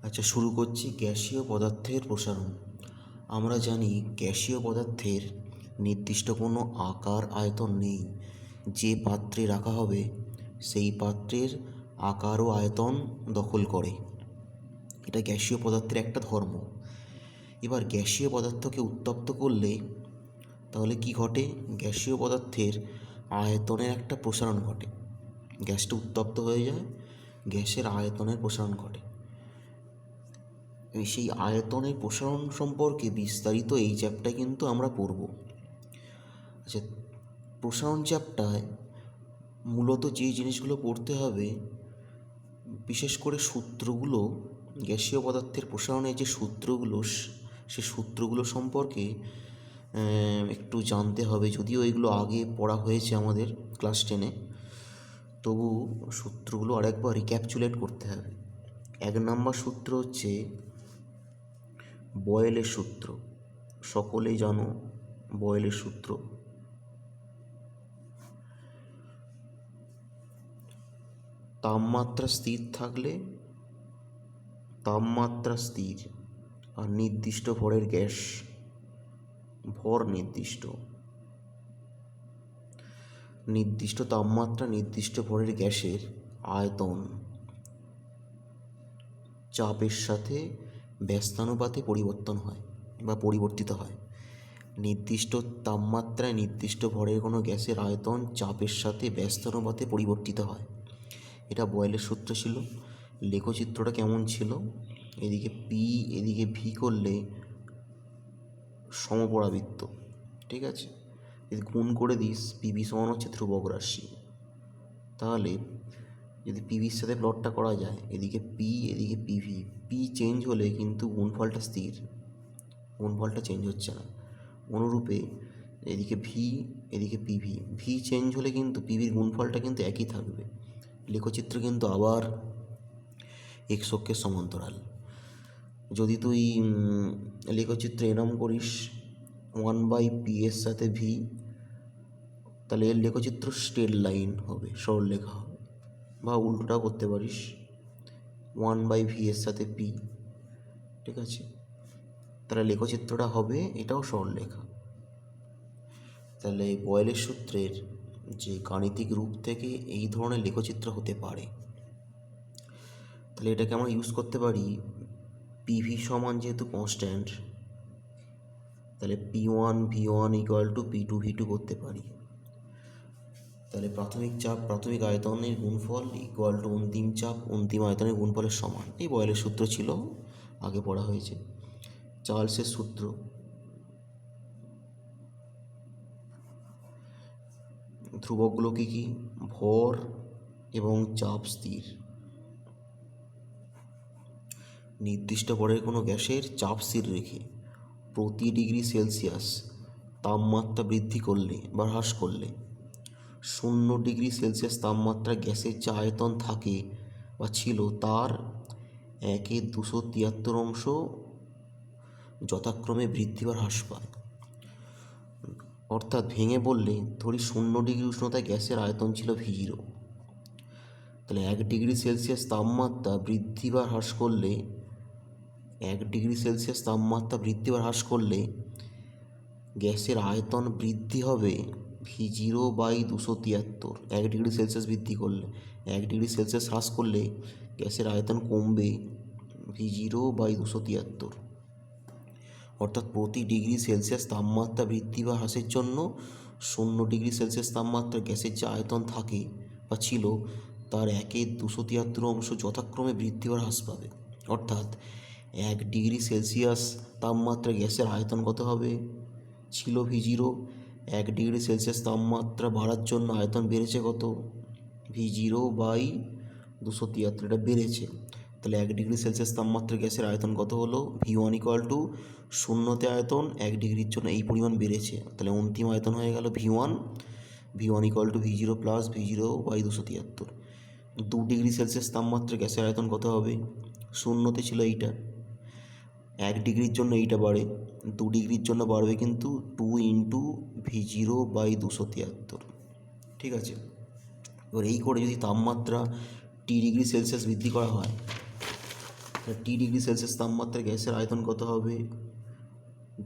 আচ্ছা, শুরু করছি গ্যাসীয় পদার্থের প্রসারণ। আমরা জানি গ্যাসীয় পদার্থের নির্দিষ্ট কোনো আকার আয়তন নেই। যে পাত্রে রাখা হবে সেই পাত্রের আকার ও আয়তন দখল করে। এটা গ্যাসীয় পদার্থের একটা ধর্ম। এবার গ্যাসীয় পদার্থকে উত্তপ্ত করলে তাহলে কি ঘটে? গ্যাসীয় পদার্থের আয়তনের একটা প্রসারণ ঘটে। গ্যাসটা উত্তপ্ত হয়ে যায়, গ্যাসের আয়তনের প্রসারণ ঘটে। সেই আয়তনের প্রসারণ সম্পর্কে বিস্তারিত এই চ্যাপ্টারে কিন্তু আমরা পড়ব। আচ্ছা, প্রসারণ চ্যাপ্টারে মূলত যে জিনিসগুলো পড়তে হবে, বিশেষ করে সূত্রগুলো, গ্যাসীয় পদার্থের প্রসারণের যে সূত্রগুলো, সে সূত্রগুলো সম্পর্কে একটু জানতে হবে। যদিও এগুলো আগে পড়া হয়েছে আমাদের ক্লাস 10-এ, তবু সূত্রগুলো আরেকবার রিক্যাপচুলেট করতে হবে। 1 নম্বর সূত্র হচ্ছে বয়েলের সূত্র। সকলেই জানো বয়েলের সূত্র। তাপমাত্রা স্থির থাকলে, তাপমাত্রা স্থির আর নির্দিষ্ট ভরের গ্যাস, ভর নির্দিষ্ট তাপমাত্রা নির্দিষ্ট ভরের গ্যাসের আয়তন চাপের সাথে ব্যস্তানুপাতে পরিবর্তন হয় বা পরিবর্তিত হয়। নির্দিষ্ট তাপমাত্রায় নির্দিষ্ট ভরের কোনো গ্যাসের আয়তন চাপের সাথে ব্যস্তানুপাতে পরিবর্তিত হয়। এটা বয়েলের সূত্র ছিল। লেখচিত্রটা কেমন ছিল? এদিকে পি, এদিকে ভি করলে সমপরাবৃত্ত, ঠিক আছে? যদি গুণ করে দিস, পিভি সমান হচ্ছে ধ্রুবক রাশি। তাহলে যদি পিভির সাথে প্লটটা করা যায়, এদিকে পি এদিকে পিভি, পি চেঞ্জ হলে কিন্তু গুণফলটা স্থির, গুণফলটা চেঞ্জ হচ্ছে না। অনুরূপে এদিকে ভি এদিকে পিভি, ভি চেঞ্জ হলে কিন্তু পিভির গুণফলটা কিন্তু একই থাকবে। লেখচিত্র কিন্তু আবার এক্স অক্ষের সমান্তরাল। যদি তুই লেখচিত্র এরম করিস 1/p এর সাথে ভি, তাহলে এর লেখচিত্র স্ট্রেট লাইন হবে, সরলরেখা হবে। বা উল্টোটাও করতে পারিস, 1/v এর সাথে পি, ঠিক আছে? তাহলে লেখচিত্রটা হবে এটাও সরলরেখা। তাহলে বয়েলের সূত্রের যে গাণিতিক রূপ থেকে এই ধরনের লেখচিত্র হতে পারে। তাহলে এটাকে আমরা ইউজ করতে পারি, পিভি সমান যেহেতু কনস্ট্যান্ট, তাহলে P1 V1 = P2 V2 করতে পারি। তাহলে প্রাথমিক চাপ প্রাথমিক আয়তনের গুণফল = অন্তিম চাপ অন্তিম আয়তনের গুণফলের সমান। এই বয়েলের সূত্র ছিল, আগে পড়া হয়েছে। চার্লসের সূত্র, ধ্রুবকগুলো কী কী? ভর এবং চাপ স্থির। নির্দিষ্ট ভরের কোনো গ্যাসের চাপ স্থির রেখে প্রতি ডিগ্রি সেলসিয়াস তাপমাত্রা বৃদ্ধি করলে বা হ্রাস করলে 0 ডিগ্রি সেলসিয়াস তাপমাত্রা গ্যাসের যে আয়তন থাকে বা ছিল তার 1/273 যথাক্রমে বৃদ্ধি বা হ্রাস পায়। অর্থাৎ ভেঙে বললে ধরি 0 ডিগ্রি উষ্ণতায় গ্যাসের আয়তন ছিল V0, তাহলে 1 ডিগ্রি সেলসিয়াস তাপমাত্রা বৃদ্ধি বা হ্রাস করলে 1 ডিগ্রি সেলসিয়াস তাপমাত্রা বৃদ্ধি বা হ্রাস করলে গ্যাসের আয়তন বৃদ্ধি হবে V0/273। 1 ডিগ্রি সেলসিয়াস বৃদ্ধি করলে, 1 ডিগ্রি সেলসিয়াস হ্রাস করলে গ্যাসের আয়তন কমবে V0/273। অর্থাৎ প্রতি ডিগ্রি সেলসিয়াস তাপমাত্রা বৃদ্ধি বা হ্রাসের জন্য 0 ডিগ্রি সেলসিয়াস তাপমাত্রা গ্যাসের যে আয়তন থাকে বা ছিল তার 1/273 যথাক্রমে বৃদ্ধি বা হ্রাস পাবে। অর্থাৎ 1 ডিগ্রি সেলসিয়াস তাপমাত্রা গ্যাসের আয়তন কত হবে? ছিল V0, 1 ডিগ্রি সেলসিয়াস তাপমাত্রা বাড়ার জন্য আয়তন বেড়েছে কত? V0/273, এটা বেড়েছে। তাহলে 1 ডিগ্রি সেলসিয়াস তাপমাত্রা গ্যাসের আয়তন কত হলো? V1 = 0তে আয়তন 1 ডিগ্রির জন্য এই পরিমাণ বেড়েছে, তাহলে অন্তিম আয়তন হয়ে গেল V1 = V0 + V0/273। 2 degree Celsius তাপমাত্রা গ্যাসের আয়তন কত হবে? 0তে ছিল এইটা, 1 ডিগ্রির জন্য এইটা বাড়ে, 2 ডিগ্রির জন্য বাড়বে কিন্তু 2 × V0/273, ঠিক আছে? এবার এই করে যদি তাপমাত্রা T ডিগ্রি সেলসিয়াস বৃদ্ধি করা হয়, টি ডিগ্রি সেলসিয়াস তাপমাত্রায় গ্যাসের আয়তন কত হবে?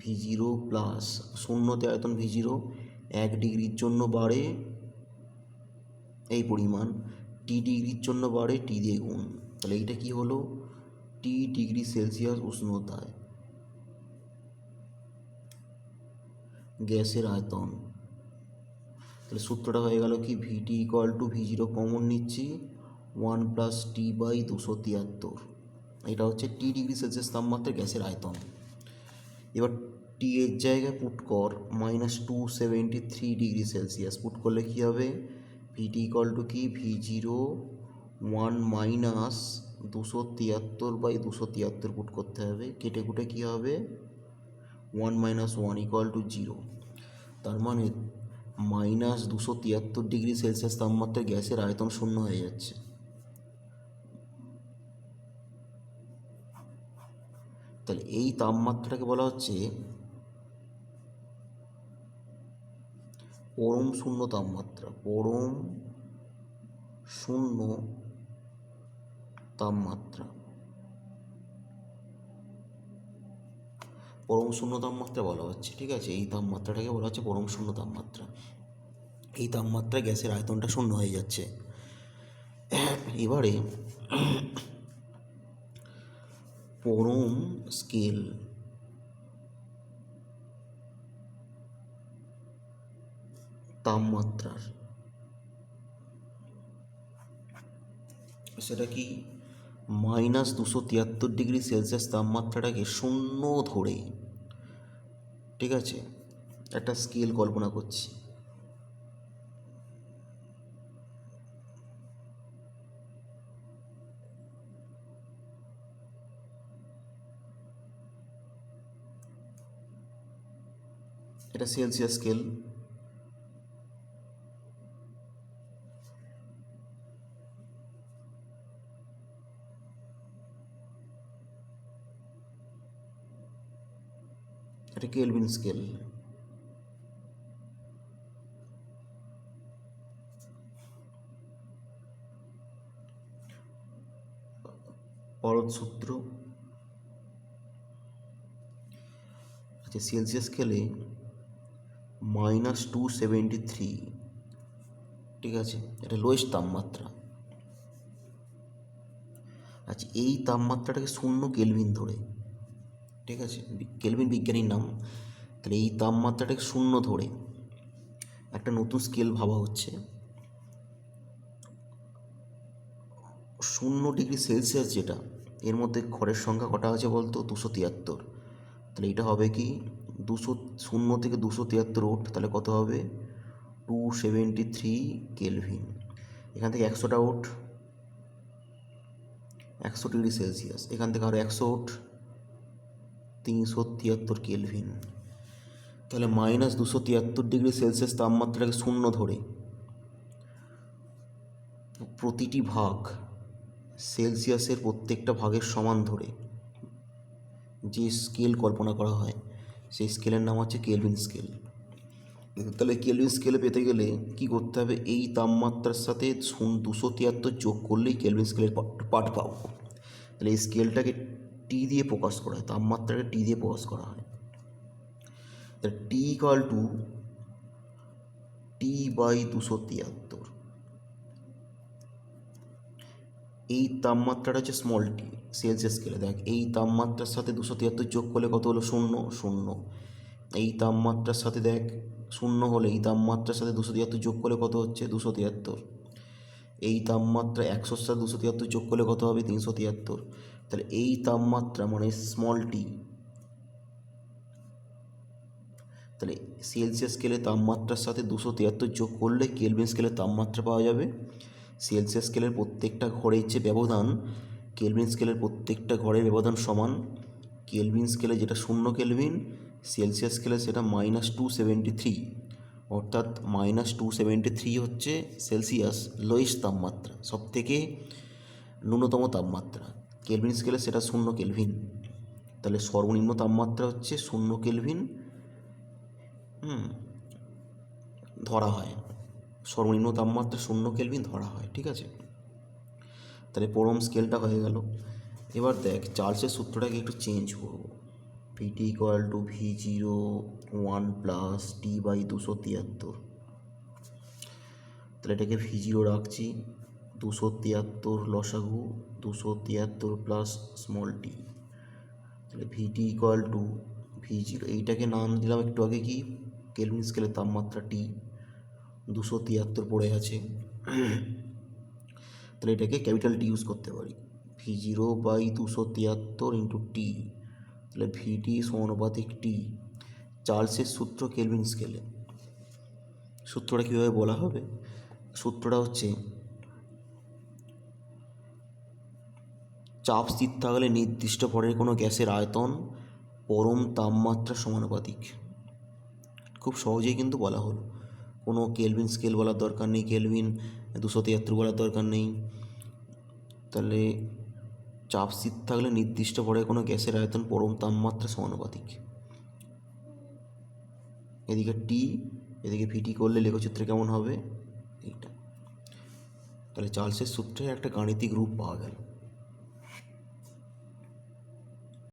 V0 প্লাস শূন্যতে আয়তন V0 1 ডিগ্রির জন্য বাড়ে এই পরিমাণ, টি ডিগ্রির জন্য বাড়ে টি দিয়ে গুণ। তাহলে এইটা কি হলো? টি ডিগ্রি সেলসিয়াস উষ্ণতায় গ্যাসের আয়তন। তাহলে সূত্রটা হয়ে গেল কি, ভিটি ইকুয়াল টু V0 কমন নিচ্ছি 1 প্লাস টি বাই 273। এটা হচ্ছে টি ডিগ্রি সেলসিয়াস তাপমাত্রায় গ্যাসের আয়তন। এবার টি এর জায়গায় পুট কর -273 ডিগ্রি সেলসিয়াস। পুট করলে কী হবে? ভিটি ইকুয়াল টু কি, V0 1 মাইনাস 273 বাই 273 পুট করতে হবে, কেটে কুটে কী হবে? 1 মাইনাস 1 ইকুয়াল টু 0। তার মানে -273 ডিগ্রি সেলসিয়াস তাপমাত্রায় গ্যাসের আয়তন শূন্য হয়ে যাচ্ছে। তাহলে এই তাপমাত্রাটাকে বলা হচ্ছে পরম শূন্য তাপমাত্রা। পরম শূন্য তাপমাত্রা, পরম শূন্য তাপমাত্রা বলা হচ্ছে, ঠিক আছে? এই তাপমাত্রাটাকে বলা হচ্ছে পরম শূন্য তাপমাত্রা। এই তাপমাত্রায় গ্যাসের আয়তনটা শূন্য হয়ে যাচ্ছে। এবারে পরম স্কেল তাপমাত্রার, সেটা কি, -273 ডিগ্রি সেলসিয়াস তাপমাত্রাটাকে শূন্য ধরে, ঠিক আছে, একটা স্কেল কল্পনা করছি। এটা সেলসিয়াস স্কেল। এটা কেলভিন স্কেল। পরত সূত্র, আচ্ছা সেলসিয়াস স্কেলে -273, ঠিক আছে, এটা লোয়েস্ট তাপমাত্রা। আচ্ছা এই তাপমাত্রাটাকে 0 কেলভিন ধরে, ঠিক আছে, কেলভিন বিজ্ঞানীর নাম। তাহলে এই তাপমাত্রাটাকে 0 ধরে একটা নতুন স্কেল ভাবা হচ্ছে। 0 ডিগ্রি সেলসিয়াস যেটা, এর মধ্যে ঘরের সংখ্যা কটা আছে বলতো? 273। তাহলে এটা হবে কি, 0 থেকে 273 ওঠ, তাহলে কত হবে? 273 কেলভিন। এখান থেকে 100টা ওঠ, 100 ডিগ্রি সেলসিয়াস। এখান থেকে আরও 100 ওঠ, 373 কেলভিন। তাহলে -273 ডিগ্রি সেলসিয়াস তাপমাত্রাটাকে 0 ধরে প্রতিটি ভাগ সেলসিয়াসের প্রত্যেকটা ভাগের সমান ধরে যে স্কেল কল্পনা করা হয়, সেই স্কেলের নাম হচ্ছে কেলভিন স্কেল। তাহলে কেলভিন স্কেলে পেতে গেলে কি করতে হবে? এই তাপমাত্রার সাথে 273 যোগ করলেই কেলভিন স্কেলের পাঠ পাবো। তাহলে এই স্কেলটাকে টি দিয়ে প্রকাশ করা হয়, তাপমাত্রাকে টি দিয়ে প্রকাশ করা হয়। তাহলে T equal to T by 273। এই তাপমাত্রাটা হচ্ছে স্মল টি সেলসিয়াস স্কেলে। দেখ এই তাপমাত্রার সাথে 273 যোগ করলে কত হলো? 0 0। এই তাপমাত্রার সাথে দেখ 0 হলে এই তাপমাত্রার সাথে 273 যোগ করলে কত হচ্ছে? 273। এই তাপমাত্রা 100-র সাথে 273 যোগ করলে কত হবে? 373। তাহলে এই তাপমাত্রা মানে স্মল টি, তাহলে সেলসিয়াস স্কেলে তাপমাত্রার সাথে 273 যোগ করলে কেলভিন স্কেলের তাপমাত্রা পাওয়া যাবে। সেলসিয়াস স্কেলের প্রত্যেকটা ঘরের যে ব্যবধান, কেলভিন স্কেলের প্রত্যেকটা ঘরের ব্যবধান সমান। কেলভিন স্কেলে যেটা 0 কেলভিন, সেলসিয়াস স্কেলে সেটা -273, অর্থাৎ -273 হচ্ছে সেলসিয়াস লোয়েস্ট তাপমাত্রা, সবথেকে ন্যূনতম তাপমাত্রা। কেলভিন স্কেলে সেটা 0 কেলভিন। তাহলে সর্বনিম্ন তাপমাত্রা হচ্ছে 0 কেলভিন ধরা হয়, সর্বনিম্ন তাপমাত্রা 0 কেলভিন ধরা হয়, ঠিক আছে। তাহলে পরম স্কেলটা হয়ে গেল। এবার দেখ চার্লসের সূত্রটাকে একটু চেঞ্জ করবো। VT equal to V01 plus T by 273। তাহলে এটাকে V0 রাখছি, 273 লসাগু, 273 প্লাস স্মল টি। তাহলে ভিটি ইকুয়াল টু V0, এইটাকে নাম দিলাম একটু আগে কি কেলভিন স্কেলের তাপমাত্রা টি, 273 পড়ে আছে। তাহলে এটাকে ক্যাপিটাল টি ইউজ করতে পারি, V0 বাই 273 ইন্টু টি। তাহলে ভিটি সমানুপাতিক টি। চার্লসের সূত্র কেলভিন স্কেলে, সূত্রটা কীভাবে বলা হবে? সূত্রটা হচ্ছে চাপ স্থির থাকলে নির্দিষ্ট ভরের কোনো গ্যাসের আয়তন পরম তাপমাত্রা সমানুপাতিক। খুব সহজেই কিন্তু বলা হলো, কোনো কেলভিন স্কেল বলার দরকার নেই, কেলভিন 273 বলার দরকার নেই। তাহলে চাপ স্থির থাকলে নির্দিষ্ট ভরের কোনো গ্যাসের আয়তন পরম তাপমাত্রা সমানুপাতিক। এদিকে টি, এদিকে ভিটি করলে লেখচিত্রে কেমন হবে এইটা। তাহলে চার্লসের সূত্রে একটা গাণিতিক রূপ পাওয়া গেল।